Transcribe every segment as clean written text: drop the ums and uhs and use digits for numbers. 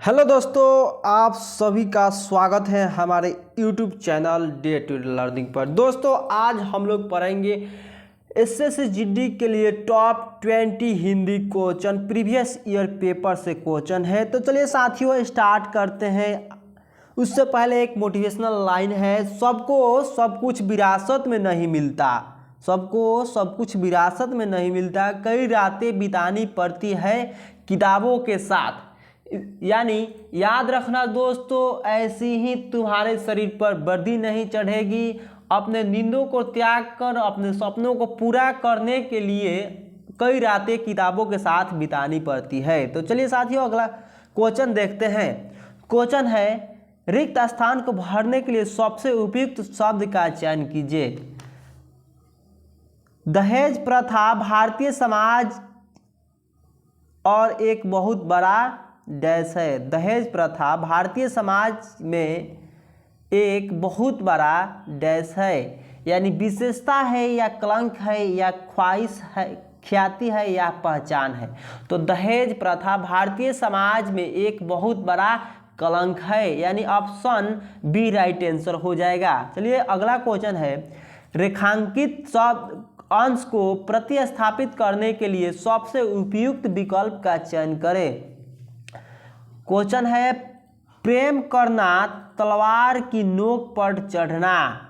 Hello दोस्तों, आप सभी का स्वागत है हमारे YouTube channel day to learning पर। दोस्तों आज हम लोग पढ़ेंगे एसएससी जीडी के लिए top 20 Hindi question, previous year paper से क्वेश्चन है। तो चलिए साथियों स्टार्ट करते हैं। उससे पहले एक मोटिवेशनल लाइन है, सबको सब कुछ विरासत में नहीं मिलता, सबको सब कुछ विरासत में नहीं मिलता, कई रातें बितानी पड़ती है किताबों के साथ। यानी याद रखना दोस्तों, ऐसी ही तुम्हारे शरीर पर वर्दी नहीं चढ़ेगी। अपने नींदों को त्याग कर अपने सपनों को पूरा करने के लिए कई रातें किताबों के साथ बितानी पड़ती है। तो चलिए साथियों अगला क्वेश्चन देखते हैं। क्वेश्चन है, रिक्त स्थान को भरने के लिए सबसे उपयुक्त शब्द का चयन कीजिए। दहेज प्रथा भारतीय समाज और एक बहुत बड़ा डैश है। दहेज प्रथा भारतीय समाज में एक बहुत बड़ा डैश है, यानी विशेषता है या कलंक है या ख्वाहिश है, ख्याति है या पहचान है। तो दहेज प्रथा भारतीय समाज में एक बहुत बड़ा कलंक है, यानी ऑप्शन बी राइट आंसर हो जाएगा। चलिए अगला क्वेश्चन है, रेखांकित शब्द अंश को प्रतिस्थापित करने के लिए सबसे उपयुक्त विकल्प का चयन करें। क्वेश्चन है, प्रेम करना, तलवार की नोक पर चढ़ना,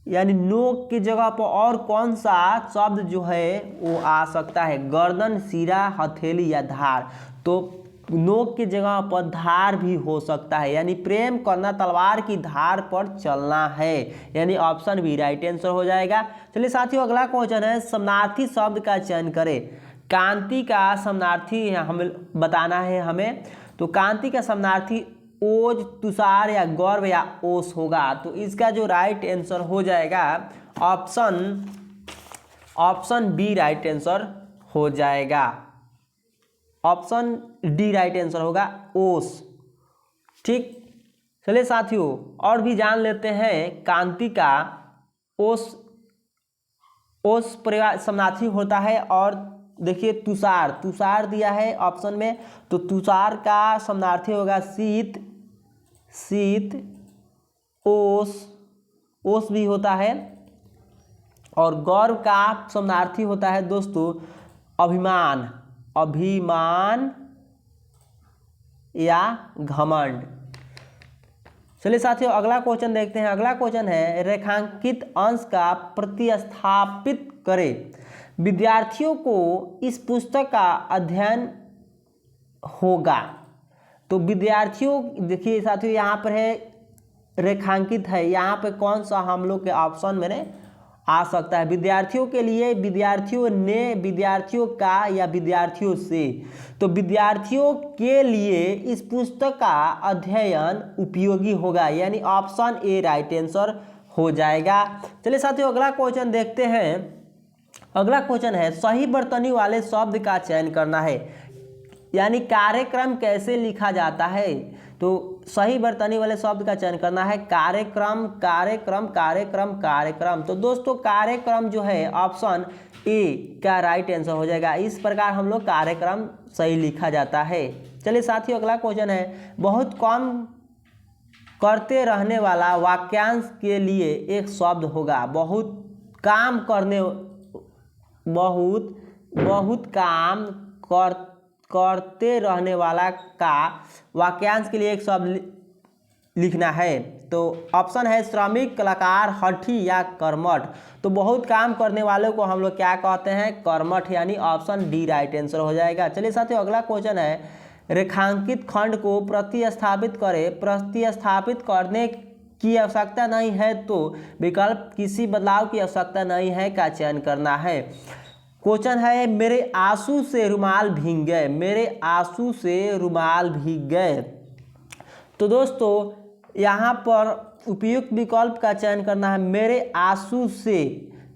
यानी नोक की जगह पर और कौन सा शब्द जो है वो आ सकता है। गर्दन, सिरा, हथेली या धार। तो नोक की जगह पर धार भी हो सकता है, यानी प्रेम करना तलवार की धार पर चलना है, यानी ऑप्शन बी राइट आंसर हो जाएगा। चलिए साथियों अगला क्वेश्चन है, समानार्थी शब्द का चयन करें। कांति का समानार्थी हमें बताना है हमें। तो कांति का समानार्थी ओज, तुषार या गौरव या ओस होगा। तो इसका जो राइट आंसर हो जाएगा ऑप्शन बी राइट आंसर हो जाएगा। ऑप्शन डी राइट आंसर होगा, ओस। ठीक, चलिए साथियों और भी जान लेते हैं। कांति का ओस परिवार समानार्थी होता है। और देखिए तुषार दिया है ऑप्शन में, तो तुषार का समानार्थी होगा शीत, ओस भी होता है। और गौरव का समानार्थी होता है दोस्तों अभिमान या घमंड। चलिए साथियों अगला क्वेश्चन देखते हैं। अगला क्वेश्चन है, रेखांकित अंश का प्रतिस्थापित करें। विद्यार्थियों को इस पुस्तक का अध्ययन होगा। तो विद्यार्थियों, देखिए साथियों यहाँ पर है रेखांकित है, यहाँ पे कौन सा हम लोग के ऑप्शन में आ सकता है। विद्यार्थियों के लिए, विद्यार्थियों ने, विद्यार्थियों का या विद्यार्थियों से। तो विद्यार्थियों के लिए इस पुस्तक का अध्ययन उपयोगी होगा, यानी ऑप्शन ए राइट आंसर हो जाएगा। चलिए साथियों अगला क्वेश्चन देखते हैं। अगला क्वेश्चन है, सही वर्तनी वाले शब्द का चयन करना है, यानी कार्यक्रम कैसे लिखा जाता है। तो सही वर्तनी वाले शब्द का चयन करना है। कार्यक्रम, कार्यक्रम, कार्यक्रम, कार्यक्रम। तो दोस्तों कार्यक्रम जो है ऑप्शन ए का राइट आंसर हो जाएगा। इस प्रकार हम लोग कार्यक्रम सही लिखा जाता है। चलिए साथियों अगला क्वेश्चन है, बहुत कम करते रहने वाला वाक्यांश के लिए एक शब्द होगा। बहुत काम करते रहने वाला का वाक्यांश के लिए एक शब्द लिखना है। तो ऑप्शन है श्रमिक, कलाकार, हठी या कर्मठ। तो बहुत काम करने वालों को हम लोग क्या कहते हैं, कर्मठ, यानी ऑप्शन डी राइट आंसर हो जाएगा। चलिए साथियों अगला क्वेश्चन है, रेखांकित खंड को प्रतिस्थापित करें। प्रतिस्थापित करने की आवश्यकता नहीं है तो विकल्प किसी बदलाव की आवश्यकता नहीं है का चयन करना है। क्वेश्चन है, मेरे आंसू से रुमाल भीग गए, मेरे आंसू से रुमाल भीग गए। तो दोस्तों यहाँ पर उपयुक्त विकल्प का चयन करना है, मेरे आंसू से।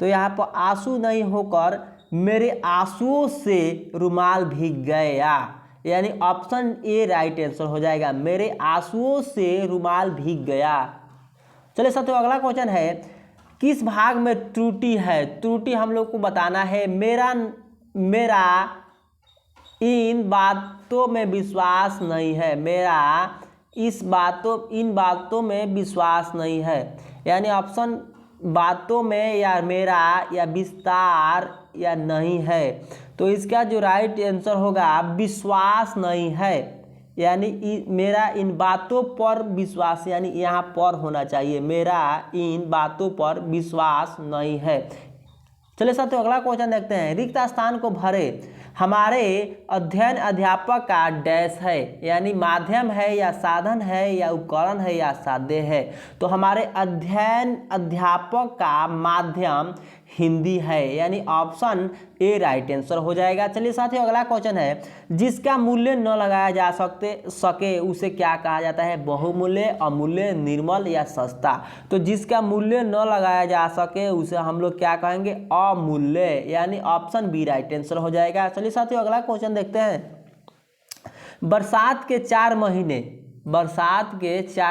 तो यहाँ पर आंसू नहीं होकर मेरे आंसुओं से रुमाल भीग गया, यानी ऑप्शन ए राइट आंसर हो जाएगा, मेरे आंसुओं से रुमाल भीग गया। चलिए साथियों अगला क्वेश्चन है, किस भाग में त्रुटि है। त्रुटि हम लोग को बताना है। मेरा इन बातों में विश्वास नहीं है, मेरा इन बातों में विश्वास नहीं है। यानी ऑप्शन बातों में या मेरा या विस्तार या नहीं है, तो इसका जो राइट आंसर होगा विश्वास नहीं है। यानी मेरा इन बातों पर विश्वास, यानी यहाँ पर होना चाहिए, मेरा इन बातों पर विश्वास नहीं है। चलिए साथियों अगला क्वेश्चन देखते हैं। रिक्त स्थान को भरे। हमारे अध्ययन अध्यापक का डैश है, यानी माध्यम है या साधन है या उपकरण है या साध्य है। तो हमारे अध्ययन अध्यापक का माध्यम हिंदी है, यानी ऑप्शन ए राइट आंसर हो जाएगा। चलिए साथियों अगला क्वेश्चन है। जिसका मूल्य न लगाया जा सके उसे क्या कहा जाता है? बहुमूल्य, अमूल्य, निर्मल या सस्ता। तो जिसका मूल्य न लगाया जा सके उसे हम लोग क्या कहेंगे? अमूल्य, यानी ऑप्शन बी राइट आंसर हो जाएगा। चलिए साथियों अगला क्वेश्चन देखते हैं। बरसात के 4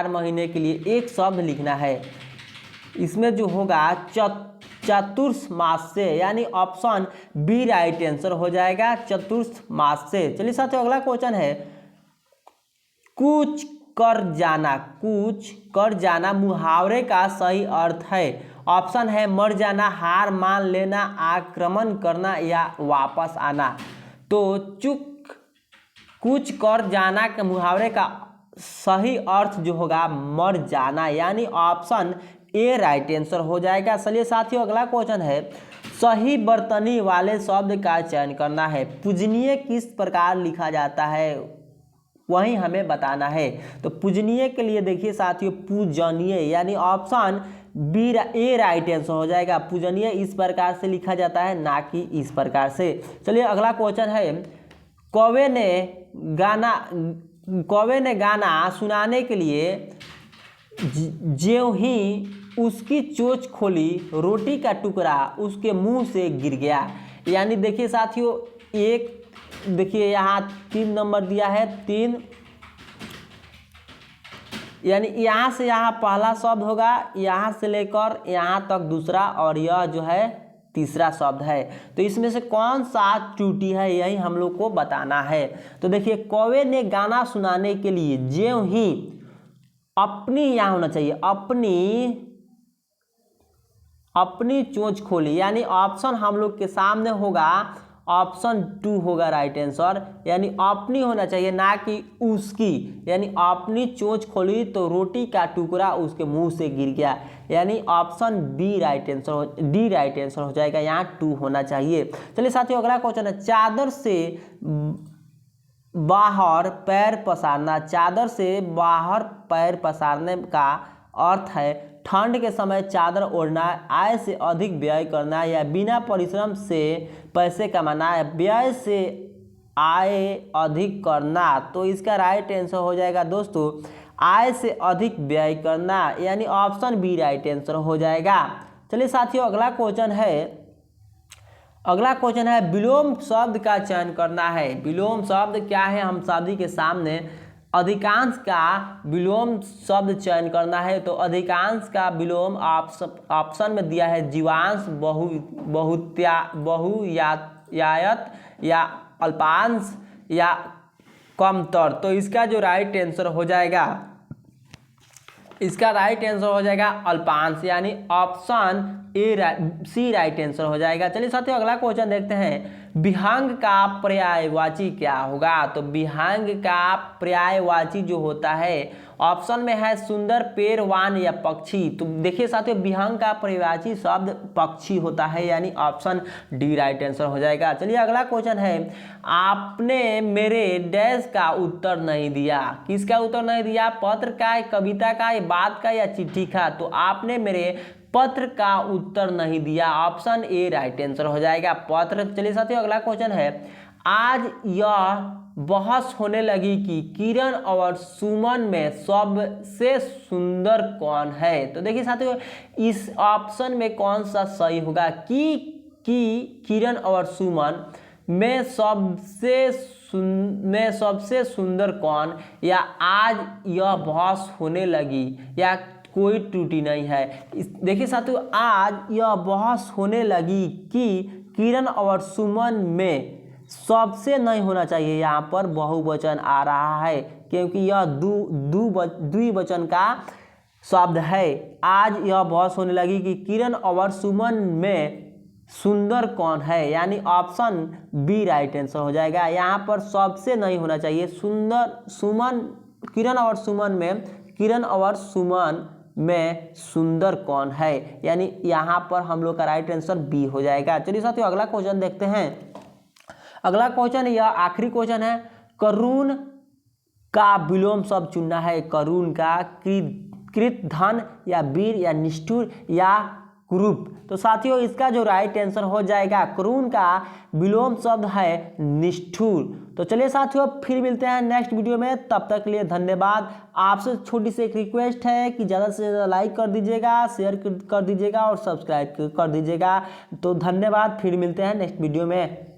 महीने के लिए एक शब्द लिखना है। इसमें जो होगा चतुर्मास्य, यानी ऑप्शन बी राइट आंसर हो जाएगा, चतुर्मास्य। चलिए साथियों अगला क्वेश्चन है। कूच कर जाना मुहावरे का सही अर्थ है। ऑप्शन है मर जाना, हार मान लेना, आक्रमण करना या वापस आना। तो कूच कर जाना के मुहावरे का सही अर्थ जो होगा मर जाना, यानी ऑप्शन ए राइट आंसर हो जाएगा। चलिए साथियों अगला क्वेश्चन है। सही बर्तनी वाले शब्द का चयन करना है। पूजनीय किस प्रकार लिखा जाता है वही हमें बताना है। तो पूजनीय के लिए देखिए साथियों पूजनीय, यानी ऑप्शन बी ए राइट आंसर हो जाएगा। पूजनीय इस प्रकार से लिखा जाता है, ना कि इस प्रकार से। चलिए अगला क्वेश्चन है। कौवे ने गाना सुनाने के लिए ज्यों ही उसकी चोंच खोली, रोटी का टुकड़ा उसके मुंह से गिर गया। यानी देखिए साथियों देखिए यहाँ 3 नंबर दिया है, 3, यानी यहाँ से यहाँ पहला शब्द होगा, यहाँ से लेकर यहाँ तक दूसरा, और यह जो है तीसरा शब्द है। तो इसमें से कौन सा त्रुटि है यही हम लोग को बताना है। तो देखिए कौवे ने गाना सुनाने के लिए ज्यों ही, अपनी यहाँ होना चाहिए, अपनी चोंच खोली, यानी ऑप्शन हम लोग के सामने होगा ऑप्शन 2 होगा राइट आंसर, यानी अपनी होना चाहिए ना कि उसकी। यानी अपनी चोंच खोली तो रोटी का टुकड़ा उसके मुंह से गिर गया, यानी ऑप्शन डी राइट आंसर हो जाएगा, यहाँ 2 होना चाहिए। चलिए साथियों अगला क्वेश्चन है। चादर से बाहर पैर पसारने का अर्थ है ठंड के समय चादर ओढ़ना, आय से अधिक व्यय करना, या बिना परिश्रम से पैसे कमाना, या व्यय से आय अधिक करना। तो इसका राइट आंसर हो जाएगा दोस्तों आय से अधिक व्यय करना, यानी ऑप्शन बी राइट आंसर हो जाएगा। चलिए साथियों अगला क्वेश्चन है विलोम शब्द का चयन करना है। विलोम शब्द क्या है? हम सभी के सामने अधिकांश का विलोम शब्द चयन करना है। तो अधिकांश का विलोम ऑप्शन में दिया है जीवांश, बहुयायत या अल्पांश या कमतर। तो इसका जो राइट आंसर हो जाएगा, अल्पांश, यानी ऑप्शन सी राइट आंसर हो जाएगा। चलिए साथियों अगला क्वेश्चन देखते हैं। विहंग का पर्यायवाची क्या होगा? तो विहंग का पर्यायवाची जो होता है ऑप्शन में है सुंदर, पेड़वान या पक्षी। तो देखिए साथियों विहंग का पर्यायवाची शब्द पक्षी होता है, यानी ऑप्शन डी राइट आंसर हो जाएगा। चलिए अगला क्वेश्चन है। आपने मेरे डैश का उत्तर नहीं दिया। किसका उत्तर नहीं दिया? पत्र का, कविता का, बात का या चिट्ठी का। तो आपने मेरे पत्र का उत्तर नहीं दिया, ऑप्शन ए राइट आंसर हो जाएगा, पत्र। चलिए साथियों अगला क्वेश्चन है। आज यह बहस होने लगी कि किरण और सुमन में सबसे सुंदर कौन है। तो देखिए साथियों इस ऑप्शन में कौन सा सही होगा कि किरण और सुमन में सबसे सुंदर कौन, या आज यह बहस होने लगी, या कोई त्रुटि नहीं है। देखिए साथियों आज यह बहस होने लगी कि किरण और सुमन में सबसे नहीं होना चाहिए, यहाँ पर बहुवचन आ रहा है क्योंकि यह द्विवचन का शब्द है। आज यह बहस होने लगी कि किरण और सुमन में सुंदर कौन है, यानी ऑप्शन बी राइट आंसर हो जाएगा। यहाँ पर सबसे नहीं होना चाहिए, किरण और सुमन में सुंदर कौन है, यानी यहाँ पर हम लोग का राइट आंसर बी हो जाएगा। चलिए साथियों अगला क्वेश्चन देखते हैं। अगला क्वेश्चन यह आखिरी क्वेश्चन है, करुण का विलोम शब्द चुनना है। करुण का कृत धन या वीर या निष्ठुर या कुरूप। तो साथियों इसका जो राइट आंसर हो जाएगा, करुण का विलोम शब्द है निष्ठुर। तो चलिए साथियों फिर मिलते हैं नेक्स्ट वीडियो में, तब तक के लिए धन्यवाद। आपसे छोटी सी एक रिक्वेस्ट है कि ज़्यादा से ज़्यादा लाइक कर दीजिएगा, शेयर कर दीजिएगा और सब्सक्राइब कर दीजिएगा। तो धन्यवाद, फिर मिलते हैं नेक्स्ट वीडियो में।